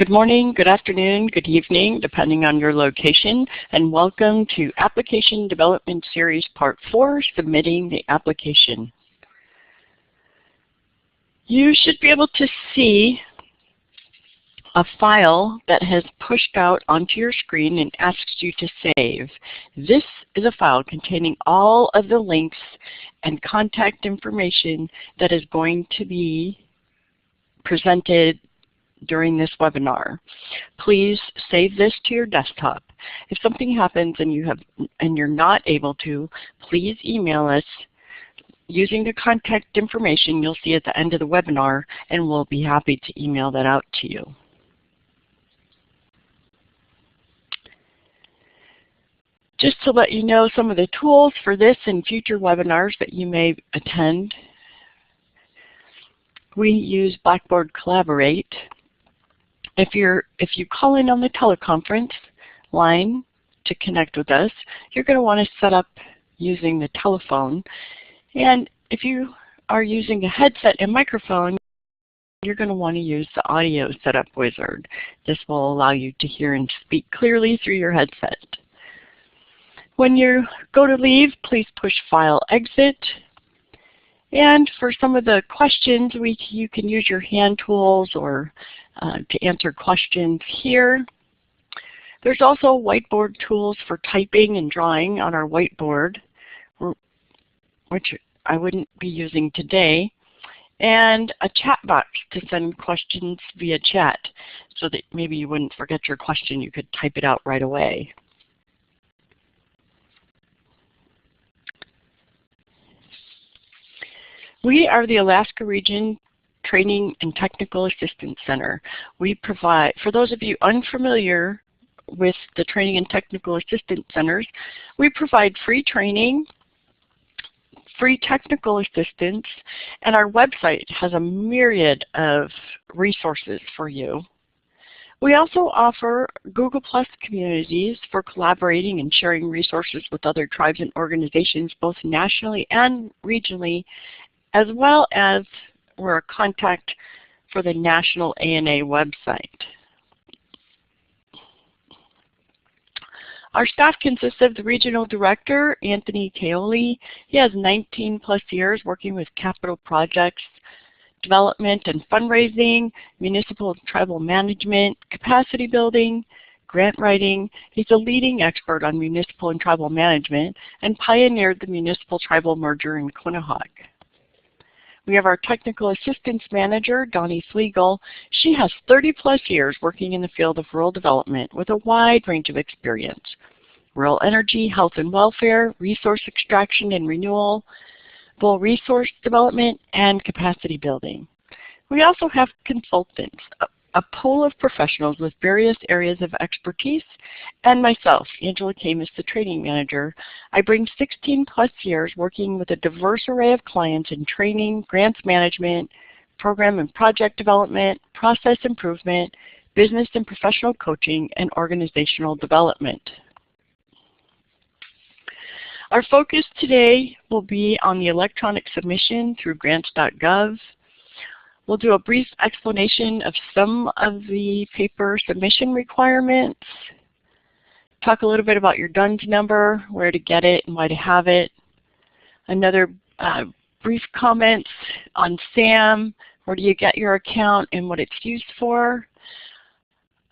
Good morning, good afternoon, good evening, depending on your location, and welcome to Application Development Series Part 4, Submitting the Application. You should be able to see a file that has pushed out onto your screen and asks you to save. This is a file containing all of the links and contact information that is going to be presented during this webinar. Please save this to your desktop. If something happens and you're not able to, please email us using the contact information you'll see at the end of the webinar, and we'll be happy to email that out to you. Just to let you know some of the tools for this and future webinars that you may attend, we use Blackboard Collaborate. If you call in on the teleconference line to connect with us, you're going to want to set up using the telephone. And if you are using a headset and microphone, you're going to want to use the audio setup wizard. This will allow you to hear and speak clearly through your headset. When you go to leave, please push File Exit. And for some of the questions, you can use your hand tools or to answer questions here. There's also whiteboard tools for typing and drawing on our whiteboard, which I wouldn't be using today, and a chat box to send questions via chat so that maybe you wouldn't forget your question. You could type it out right away. We are the Alaska Region Training and Technical Assistance Center. We provide, for those of you unfamiliar with the Training and Technical Assistance Centers, we provide free training, free technical assistance, and our website has a myriad of resources for you. We also offer Google+ communities for collaborating and sharing resources with other tribes and organizations, both nationally and regionally, as well as we're a contact for the National ANA website. Our staff consists of the Regional Director, Anthony Caoli. He has 19+ years working with capital projects, development and fundraising, municipal and tribal management, capacity building, grant writing. He's a leading expert on municipal and tribal management and pioneered the municipal-tribal merger in Quinnahock. We have our Technical Assistance Manager, Donnie Flegel. She has 30+ years working in the field of rural development with a wide range of experience: rural energy, health and welfare, resource extraction and renewable resource development, and capacity building. We also have consultants, a pool of professionals with various areas of expertise, and myself, Angela Camus, the Training Manager. I bring 16+ years working with a diverse array of clients in training, grants management, program and project development, process improvement, business and professional coaching, and organizational development. Our focus today will be on the electronic submission through Grants.gov. We'll do a brief explanation of some of the paper submission requirements, talk a little bit about your DUNS number, where to get it and why to have it, another brief comments on SAM, where do you get your account and what it's used for.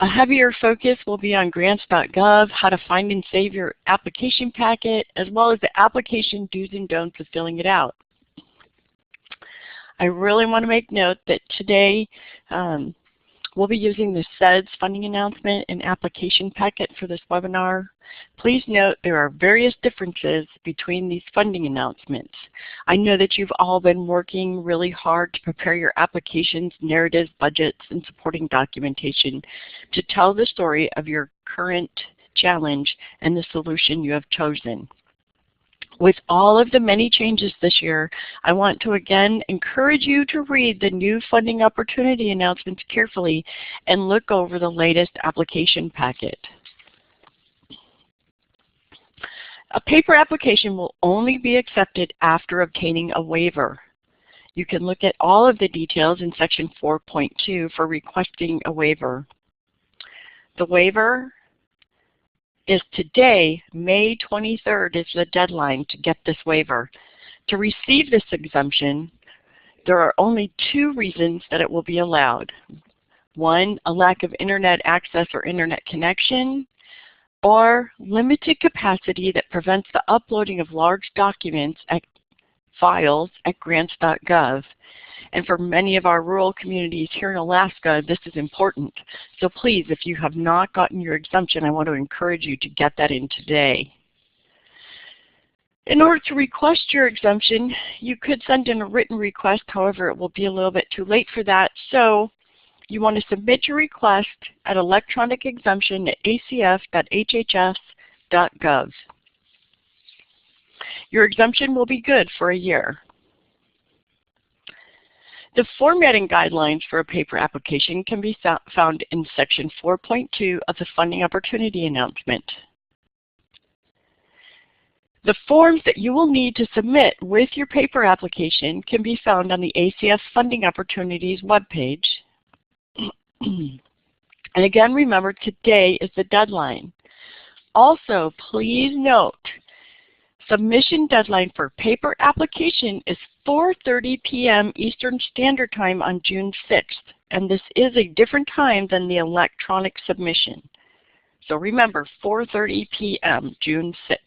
A heavier focus will be on Grants.gov, how to find and save your application packet, as well as the application do's and don'ts of filling it out. I really want to make note that today we'll be using the SEDS funding announcement and application packet for this webinar. Please note there are various differences between these funding announcements. I know that you've all been working really hard to prepare your applications, narratives, budgets, and supporting documentation to tell the story of your current challenge and the solution you have chosen. With all of the many changes this year, I want to again encourage you to read the new funding opportunity announcements carefully and look over the latest application packet. A paper application will only be accepted after obtaining a waiver. You can look at all of the details in section 4.2 for requesting a waiver. the waiver is today, May 23rd is the deadline to get this waiver. To receive this exemption, there are only 2 reasons that it will be allowed. 1, a lack of internet access or internet connection, or limited capacity that prevents the uploading of large documents files at Grants.gov. And for many of our rural communities here in Alaska, this is important. So please, if you have not gotten your exemption, I want to encourage you to get that in today. In order to request your exemption, you could send in a written request. However, it will be a little bit too late for that. So you want to submit your request at electronicexemption@acf.hhs.gov. Your exemption will be good for a year. The formatting guidelines for a paper application can be found in Section 4.2 of the Funding Opportunity Announcement. The forms that you will need to submit with your paper application can be found on the ACF Funding Opportunities webpage. And again, remember, today is the deadline. Also, please note, submission deadline for paper application is 4:30 p.m. Eastern Standard Time on June 6th, and this is a different time than the electronic submission. So remember, 4:30 p.m. June 6th.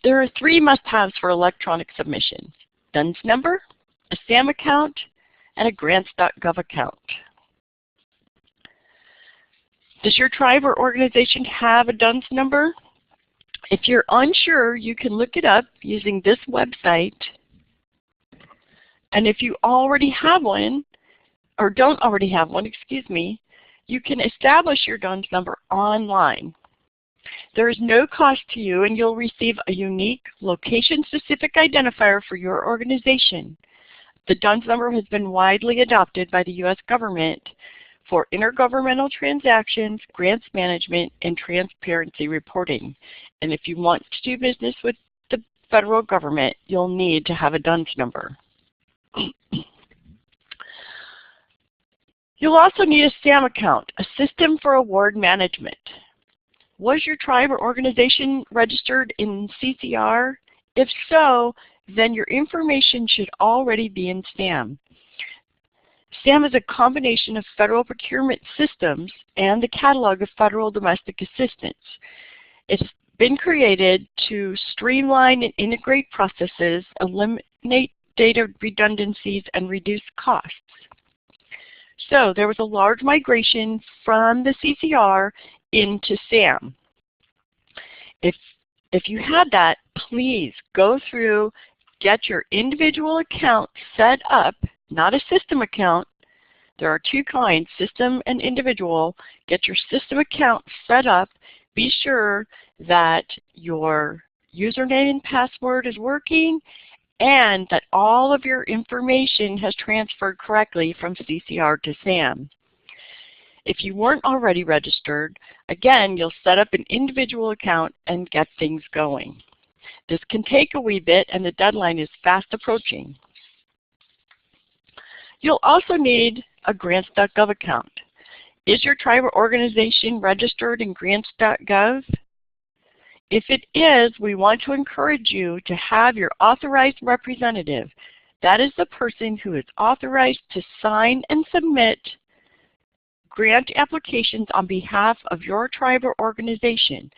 There are 3 must-haves for electronic submissions: DUNS number, a SAM account, and a Grants.gov account. Does your tribe or organization have a DUNS number? If you're unsure, you can look it up using this website. And if you already have one, or don't already have one, excuse me, you can establish your DUNS number online. There is no cost to you, and you'll receive a unique location-specific identifier for your organization. The DUNS number has been widely adopted by the U.S. government for intergovernmental transactions, grants management, and transparency reporting. And if you want to do business with the federal government, you'll need to have a DUNS number. You'll also need a SAM account, a System for Award Management. Was your tribe or organization registered in CCR? If so, then your information should already be in SAM. SAM is a combination of federal procurement systems and the catalog of federal domestic assistance. It's been created to streamline and integrate processes, eliminate data redundancies, and reduce costs. So there was a large migration from the CCR into SAM. If you had that, please go through, get your individual account set up, not a system account. There are 2 kinds, system and individual. Get your system account set up. Be sure that your username and password is working and that all of your information has transferred correctly from CCR to SAM. If you weren't already registered, again, you'll set up an individual account and get things going. This can take a wee bit, and the deadline is fast approaching. You'll also need a Grants.gov account. Is your tribe or organization registered in Grants.gov? If it is, we want to encourage you to have your authorized representative. That is the person who is authorized to sign and submit grant applications on behalf of your tribe or organization.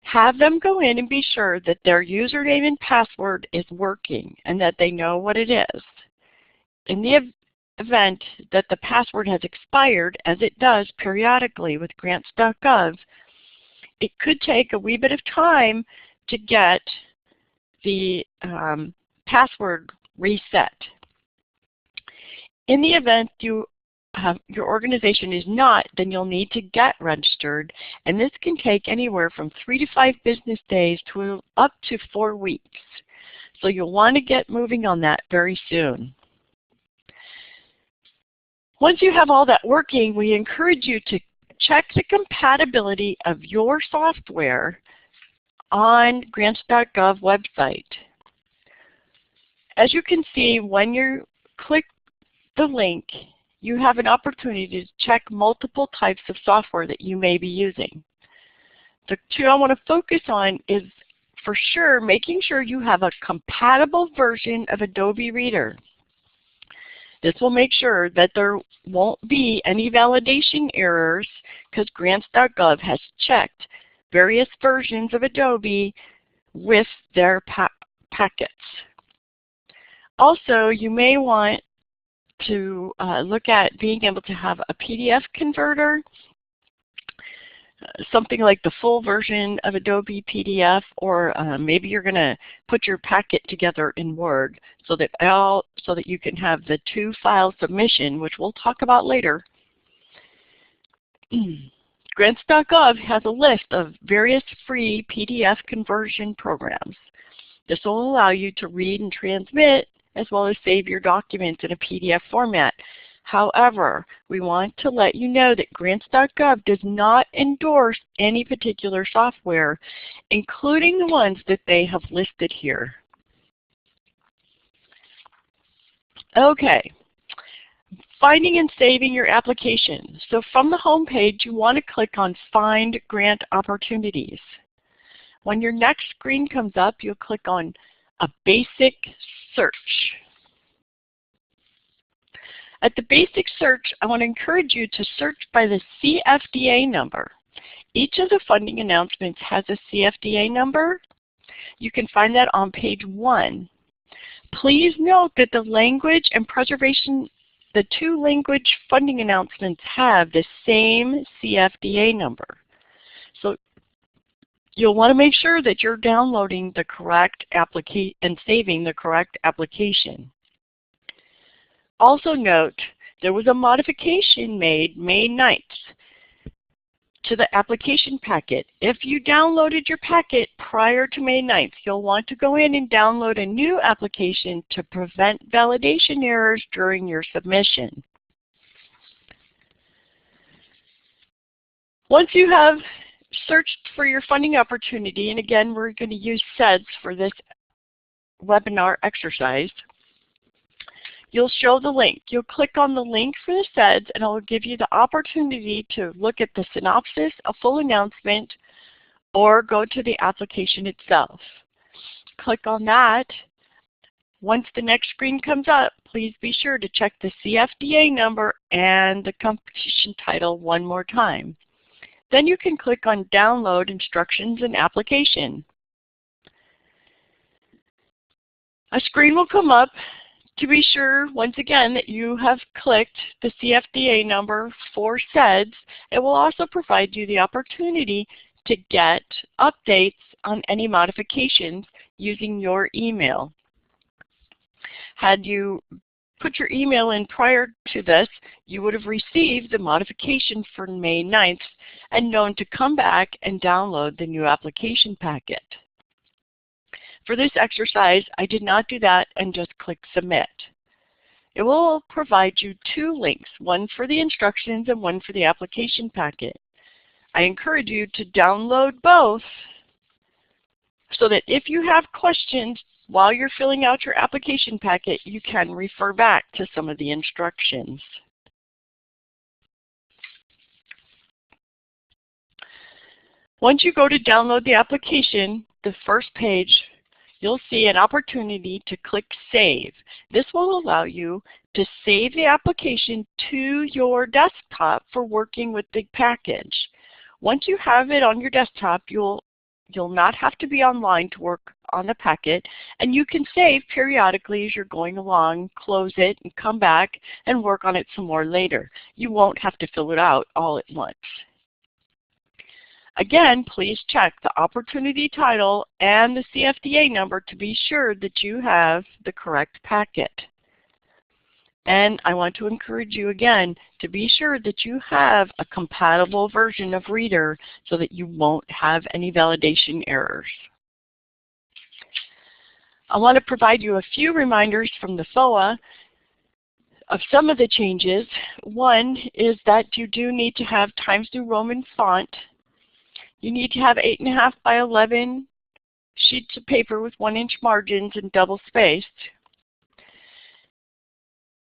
Have them go in and be sure that their username and password is working and that they know what it is. In the event that the password has expired, as it does periodically with Grants.gov, it could take a wee bit of time to get the password reset. In the event your organization is not, then you'll need to get registered, and this can take anywhere from 3 to 5 business days to up to 4 weeks. So you'll want to get moving on that very soon. Once you have all that working, we encourage you to check the compatibility of your software on Grants.gov website. As you can see, when you click the link you have an opportunity to check multiple types of software that you may be using. The two I want to focus on is, for sure, making sure you have a compatible version of Adobe Reader. This will make sure that there won't be any validation errors because Grants.gov has checked various versions of Adobe with their packets. Also, you may want to look at being able to have a PDF converter, something like the full version of Adobe PDF, or maybe you're going to put your packet together in Word so that you can have the two-file submission, which we'll talk about later. Grants.gov has a list of various free PDF conversion programs. This will allow you to read and transmit as well as save your documents in a PDF format. However, we want to let you know that Grants.gov does not endorse any particular software, including the ones that they have listed here. Okay, finding and saving your application. So from the home page, you want to click on Find Grant Opportunities. When your next screen comes up, you'll click on a basic search. At the basic search, I want to encourage you to search by the CFDA number. Each of the funding announcements has a CFDA number. You can find that on page 1. Please note that the language and preservation, the two language funding announcements have the same CFDA number. So you'll want to make sure that you're downloading the correct application and saving the correct application. Also note, there was a modification made May 9th to the application packet. If you downloaded your packet prior to May 9th, you'll want to go in and download a new application to prevent validation errors during your submission. Once you have searched for your funding opportunity, and again, we're going to use SEDS for this webinar exercise, you'll show the link. You'll click on the link for the SEDS, and it will give you the opportunity to look at the synopsis, a full announcement, or go to the application itself. Click on that. Once the next screen comes up, please be sure to check the CFDA number and the competition title one more time. Then you can click on Download Instructions and Application. A screen will come up to be sure, once again, that you have clicked the CFDA number for SEDS. It will also provide you the opportunity to get updates on any modifications using your email. Had you put your email in prior to this, you would have received the modification for May 9th and known to come back and download the new application packet. For this exercise, I did not do that and just click Submit. It will provide you two links, one for the instructions and one for the application packet. I encourage you to download both so that if you have questions while you're filling out your application packet, you can refer back to some of the instructions. Once you go to download the application, the first page, you'll see an opportunity to click Save. This will allow you to save the application to your desktop for working with the package. Once you have it on your desktop, you'll not have to be online to work on the packet, and you can save periodically as you're going along, close it, and come back and work on it some more later. You won't have to fill it out all at once. Again, please check the opportunity title and the CFDA number to be sure that you have the correct packet. And I want to encourage you again to be sure that you have a compatible version of Reader so that you won't have any validation errors. I want to provide you a few reminders from the FOA of some of the changes. One is that you do need to have Times New Roman font. You need to have 8.5 by 11 sheets of paper with 1-inch margins and double spaced.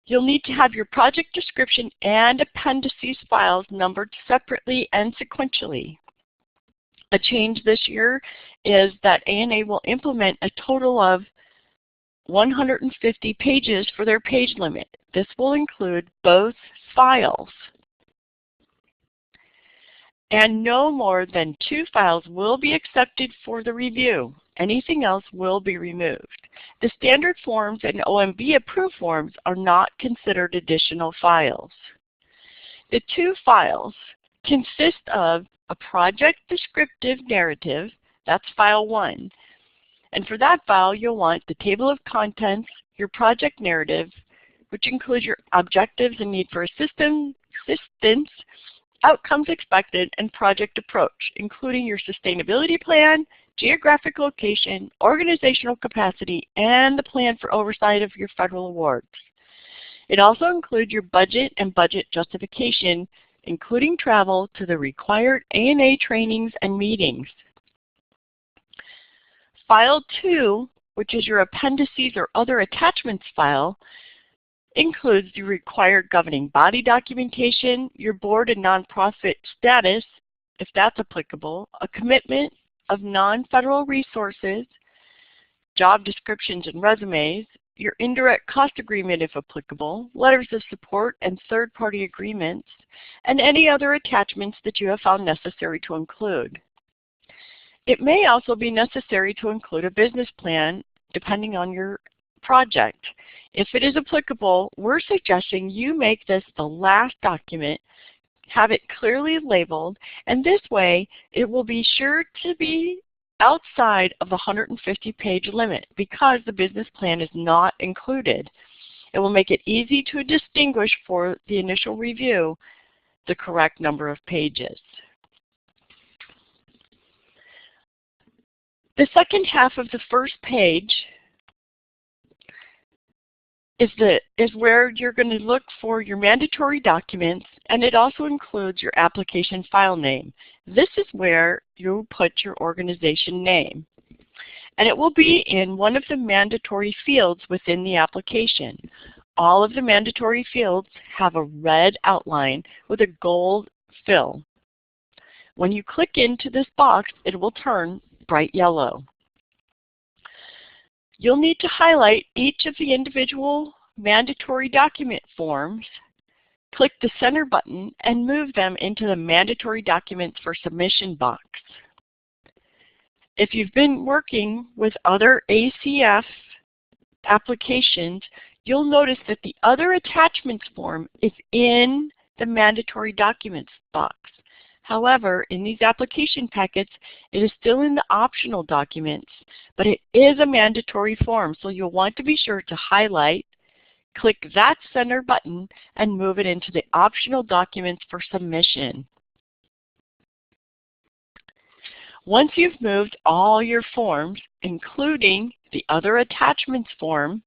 You'll need to have your project description and appendices files numbered separately and sequentially. A change this year is that ANA will implement a total of 150 pages for their page limit. This will include both files. And no more than 2 files will be accepted for the review. Anything else will be removed. The standard forms and OMB approved forms are not considered additional files. The 2 files consist of a project descriptive narrative, that's file 1. And for that file, you'll want the table of contents, your project narrative, which includes your objectives and need for assistance, outcomes expected, and project approach, including your sustainability plan, geographic location, organizational capacity, and the plan for oversight of your federal awards. It also includes your budget and budget justification, including travel to the required ANA trainings and meetings. File 2, which is your appendices or other attachments file, includes the required governing body documentation, your board and nonprofit status, if that's applicable, a commitment of non-federal resources, job descriptions and resumes, your indirect cost agreement if applicable, letters of support and third-party agreements, and any other attachments that you have found necessary to include. It may also be necessary to include a business plan depending on your project. If it is applicable, we're suggesting you make this the last document, have it clearly labeled, and this way it will be sure to be outside of the 150-page limit because the business plan is not included. It will make it easy to distinguish for the initial review the correct number of pages. The second half of the first page is where you're going to look for your mandatory documents, and it also includes your application file name. This is where you put your organization name. And it will be in one of the mandatory fields within the application. All of the mandatory fields have a red outline with a gold fill. When you click into this box, it will turn bright yellow. You'll need to highlight each of the individual mandatory document forms, click the center button, and move them into the mandatory documents for submission box. If you've been working with other ACF applications, you'll notice that the other attachments form is in the mandatory documents box. However, in these application packets, it is still in the optional documents, but it is a mandatory form, so you'll want to be sure to highlight, click that center button, and move it into the optional documents for submission. Once you've moved all your forms, including the other attachments form,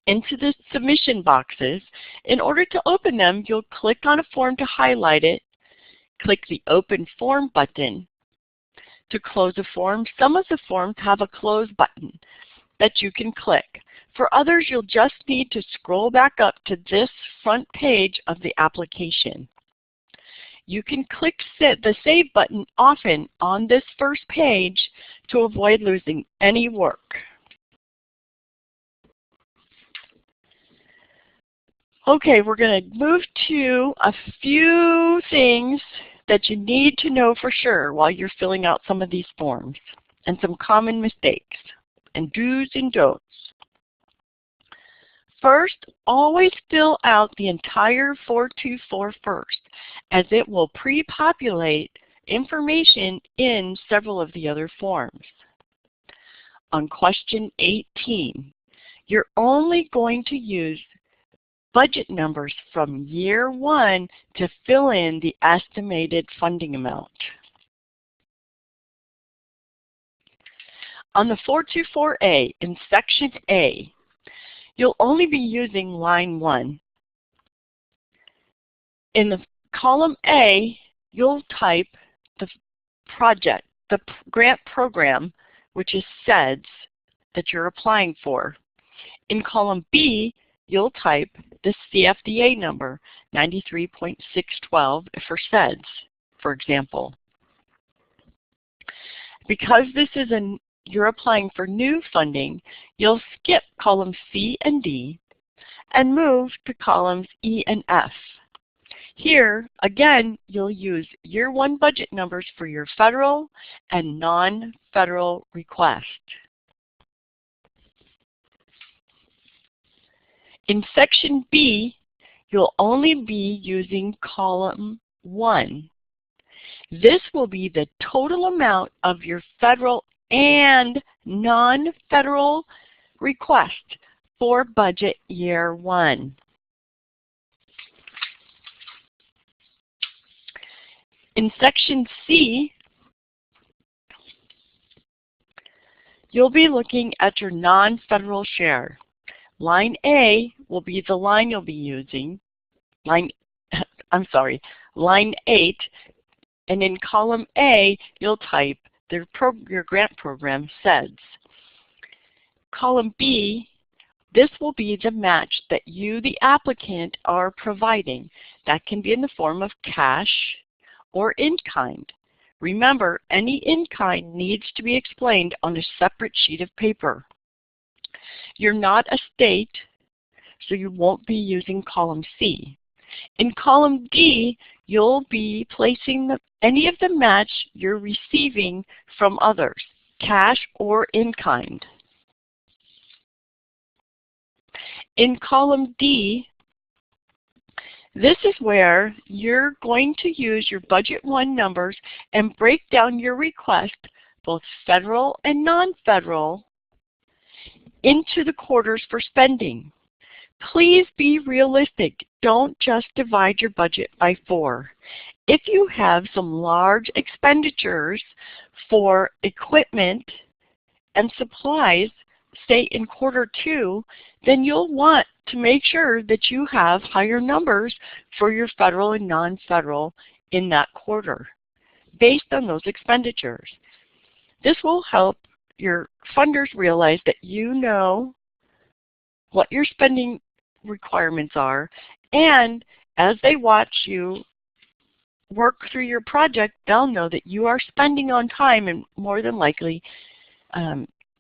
into the submission boxes, in order to open them, you'll click on a form to highlight it, click the Open Form button. To close a form, some of the forms have a Close button that you can click. For others, you'll just need to scroll back up to this front page of the application. You can click the Save button often on this first page to avoid losing any work. Okay, we're going to move to a few things that you need to know for sure while you're filling out some of these forms, and some common mistakes, and do's and don'ts. First, always fill out the entire 424 first, as it will pre-populate information in several of the other forms. On question 18, you're only going to use budget numbers from year 1 to fill in the estimated funding amount. On the 424A, in Section A, you'll only be using line 1. In the column A, you'll type the project, the grant program, which is SEDS, that you're applying for. In column B, you'll type the CFDA number, 93.612 for SEDS, for example. Because this is you're applying for new funding, you'll skip columns C and D and move to columns E and F. Here, again, you'll use year one budget numbers for your federal and non-federal request. In section B, you'll only be using column 1. This will be the total amount of your federal and non-federal request for budget year 1. In section C, you'll be looking at your non-federal share. Line A will be the line you'll be using, line 8, and in column A, you'll type your grant program SEDS. Column B, this will be the match that you, the applicant, are providing. That can be in the form of cash or in-kind. Remember, any in-kind needs to be explained on a separate sheet of paper. You're not a state, so you won't be using column C. In column D, you'll be placing any of the match you're receiving from others, cash or in-kind. In column D, this is where you're going to use your budget 1 numbers and break down your request, both federal and non-federal, into the quarters for spending. Please be realistic. Don't just divide your budget by 4. If you have some large expenditures for equipment and supplies, say in quarter 2, then you'll want to make sure that you have higher numbers for your federal and non-federal in that quarter based on those expenditures. This will help your funders realize that you know what your spending requirements are, and as they watch you work through your project, they'll know that you are spending on time and more than likely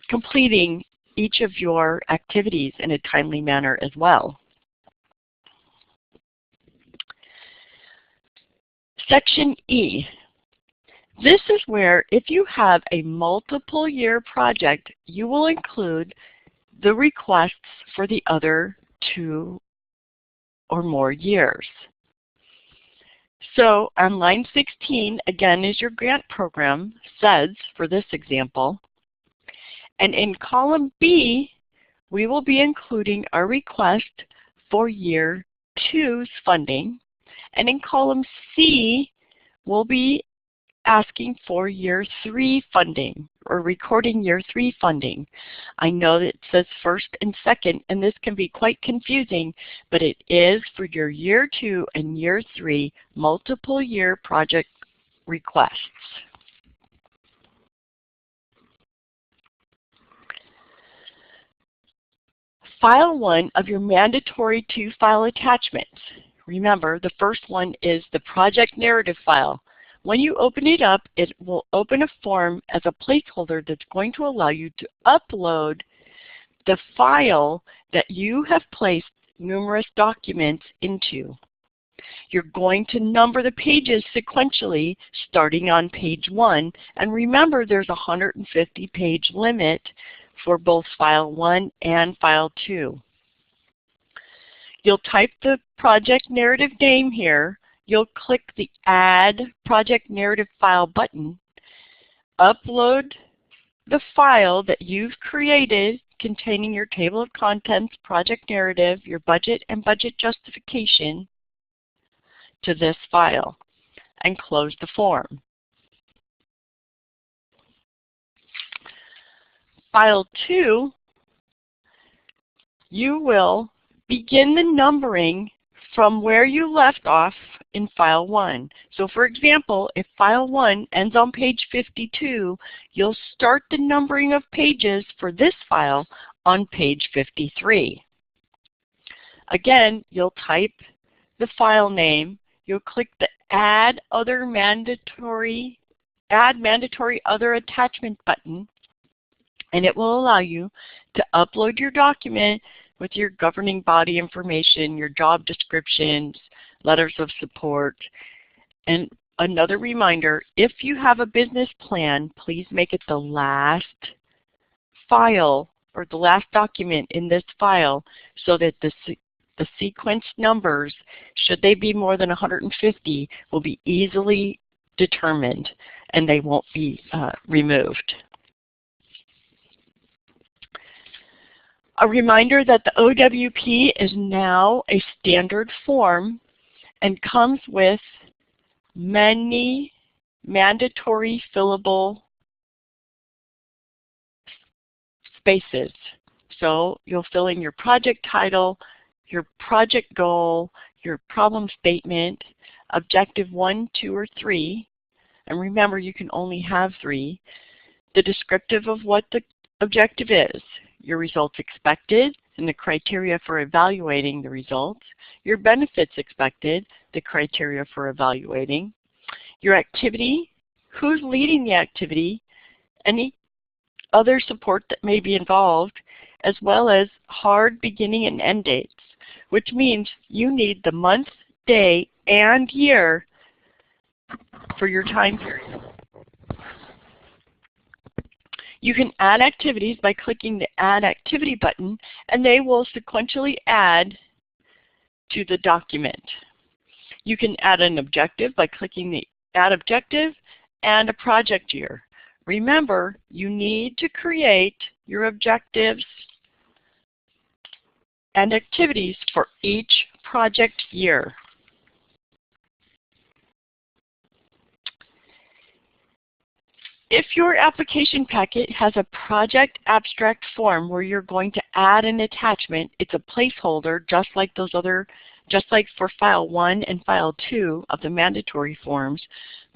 completing each of your activities in a timely manner as well. Section E. This is where if you have a multiple year project, you will include the requests for the other 2 or more years. So on line 16, again, is your grant program, SEDS, for this example. And in column B, we will be including our request for year 2's funding. And in column C, we'll be asking for year 3 funding, or recording year 3 funding. I know that it says first and second, and this can be quite confusing, but it is for your year 2 and year 3 multiple year project requests. File 1 of your mandatory 2 file attachments. Remember, the first one is the project narrative file. When you open it up, it will open a form as a placeholder that's going to allow you to upload the file that you have placed numerous documents into. You're going to number the pages sequentially starting on page 1, and remember there's a 150-page limit for both file 1 and file 2. You'll type the project narrative name here. You'll click the Add Project Narrative File button, upload the file that you've created containing your table of contents, project narrative, your budget, and budget justification to this file, and close the form. File 2, you will begin the numbering from where you left off in file 1. So for example, if file 1 ends on page 52, you'll start the numbering of pages for this file on page 53. Again, you'll type the file name, you'll click the Add Mandatory Other Attachment button, and it will allow you to upload your document with your governing body information, your job descriptions, letters of support. And another reminder, if you have a business plan, please make it the last file or the last document in this file so that the sequence numbers, should they be more than 150, will be easily determined and they won't be removed. A reminder that the OWP is now a standard form and comes with many mandatory fillable spaces. So you'll fill in your project title, your project goal, your problem statement, objective 1, 2, or 3, and remember you can only have 3, the descriptive of what the objective is, your results expected and the criteria for evaluating the results, your benefits expected, the criteria for evaluating, your activity, who's leading the activity, any other support that may be involved, as well as hard beginning and end dates, which means you need the month, day, and year for your time period. You can add activities by clicking the Add Activity button, and they will sequentially add to the document. You can add an objective by clicking the Add Objective and a project year. Remember, you need to create your objectives and activities for each project year. If your application packet has a project abstract form where you're going to add an attachment, it's a placeholder just like for file 1 and file 2 of the mandatory forms.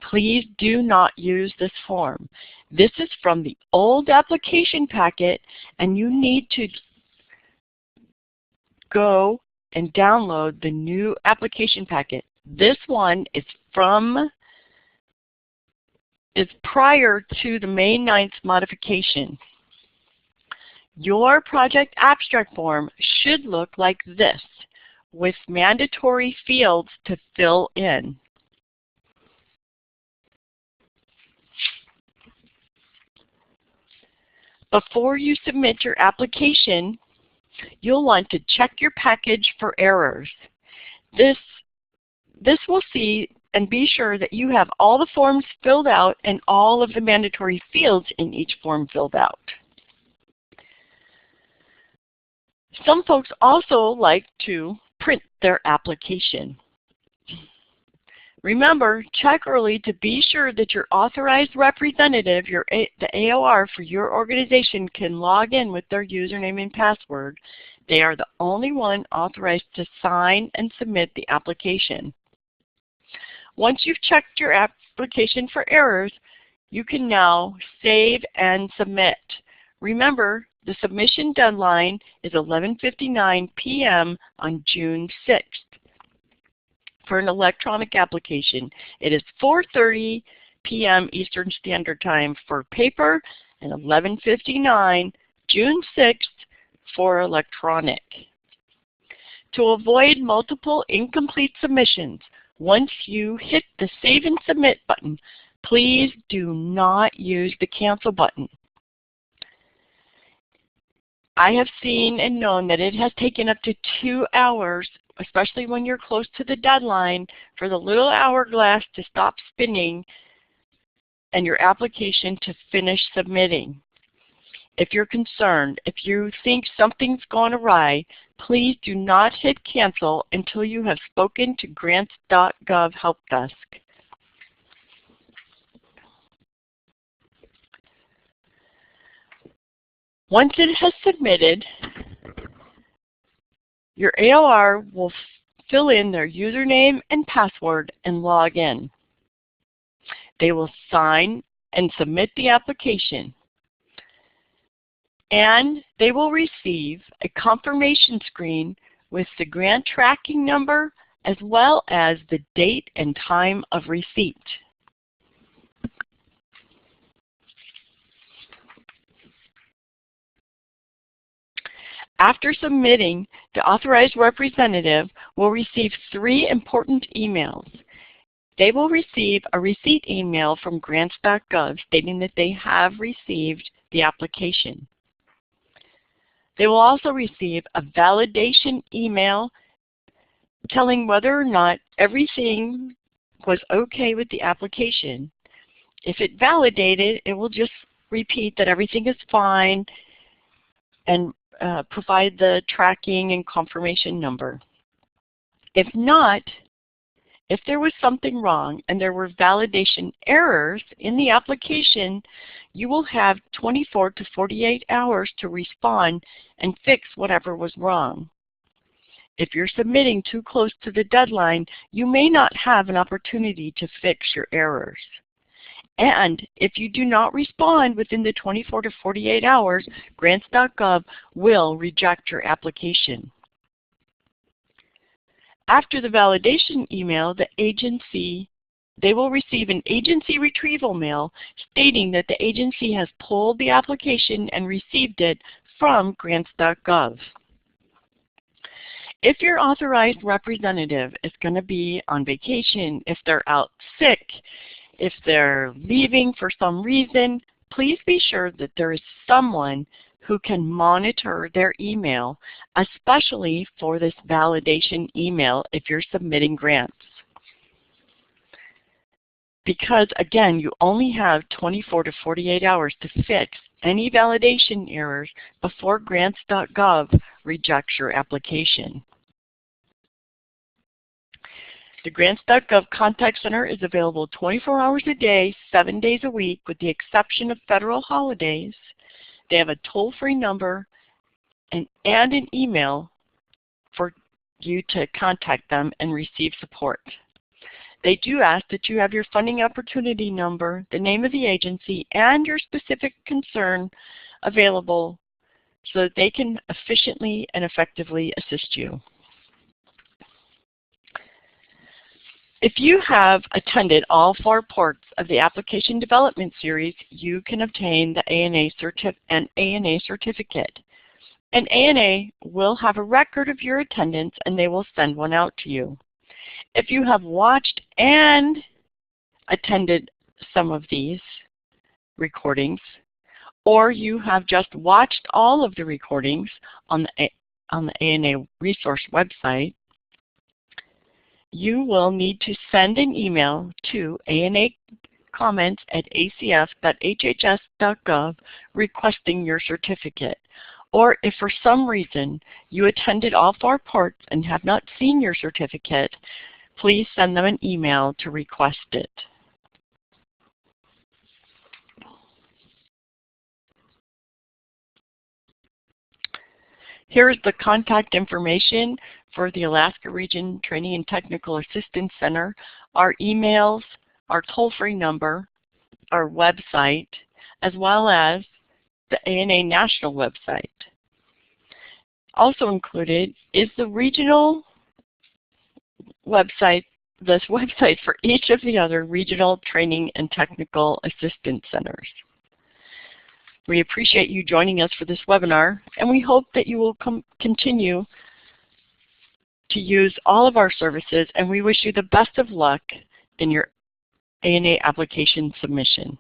Please do not use this form. This is from the old application packet, and you need to go and download the new application packet. This one is prior to the May 9th modification. Your project abstract form should look like this, with mandatory fields to fill in. Before you submit your application, you'll want to check your package for errors. This will see and be sure that you have all the forms filled out and all of the mandatory fields in each form filled out. Some folks also like to print their application. Remember, check early to be sure that your authorized representative, the AOR for your organization, can log in with their username and password. They are the only one authorized to sign and submit the application. Once you've checked your application for errors, you can now save and submit. Remember, the submission deadline is 11:59 p.m. on June 6th. For an electronic application, it is 4:30 p.m. Eastern Standard Time for paper and 11:59 June 6th for electronic. To avoid multiple incomplete submissions, once you hit the Save and Submit button, please do not use the Cancel button. I have seen and known that it has taken up to 2 hours, especially when you're close to the deadline, for the little hourglass to stop spinning and your application to finish submitting. If you're concerned, if you think something's gone awry, please do not hit Cancel until you have spoken to Grants.gov Help Desk. Once it has submitted, your AOR will fill in their username and password and log in. They will sign and submit the application, and they will receive a confirmation screen with the grant tracking number as well as the date and time of receipt. After submitting, the authorized representative will receive 3 important emails. They will receive a receipt email from Grants.gov stating that they have received the application. They will also receive a validation email telling whether or not everything was okay with the application. If it validated, it will just repeat that everything is fine and provide the tracking and confirmation number. If not, if there was something wrong and there were validation errors in the application, you will have 24 to 48 hours to respond and fix whatever was wrong. If you're submitting too close to the deadline, you may not have an opportunity to fix your errors. And if you do not respond within the 24 to 48 hours, Grants.gov will reject your application. After the validation email, they will receive an agency retrieval mail stating that the agency has pulled the application and received it from Grants.gov. If your authorized representative is going to be on vacation, if they're out sick, if they're leaving for some reason, please be sure that there is someone who can monitor their email, especially for this validation email if you're submitting grants. Because again, you only have 24 to 48 hours to fix any validation errors before Grants.gov rejects your application. The Grants.gov Contact Center is available 24 hours a day, 7 days a week, with the exception of federal holidays. They have a toll-free number and an email for you to contact them and receive support. They do ask that you have your funding opportunity number, the name of the agency, and your specific concern available so that they can efficiently and effectively assist you. If you have attended all 4 parts of the Application Development Series, you can obtain the ANA certificate. An ANA will have a record of your attendance and they will send one out to you. If you have watched and attended some of these recordings, or you have just watched all of the recordings on the ANA resource website, you will need to send an email to anacomments@acf.hhs.gov requesting your certificate. Or if for some reason you attended all 4 parts and have not seen your certificate, please send them an email to request it. Here is the contact information for the Alaska Region Training and Technical Assistance Center, our emails, our toll-free number, our website, as well as the ANA National website. Also included is the regional website, this website for each of the other regional training and technical assistance centers. We appreciate you joining us for this webinar, and we hope that you will continue to use all of our services, and we wish you the best of luck in your ANA application submission.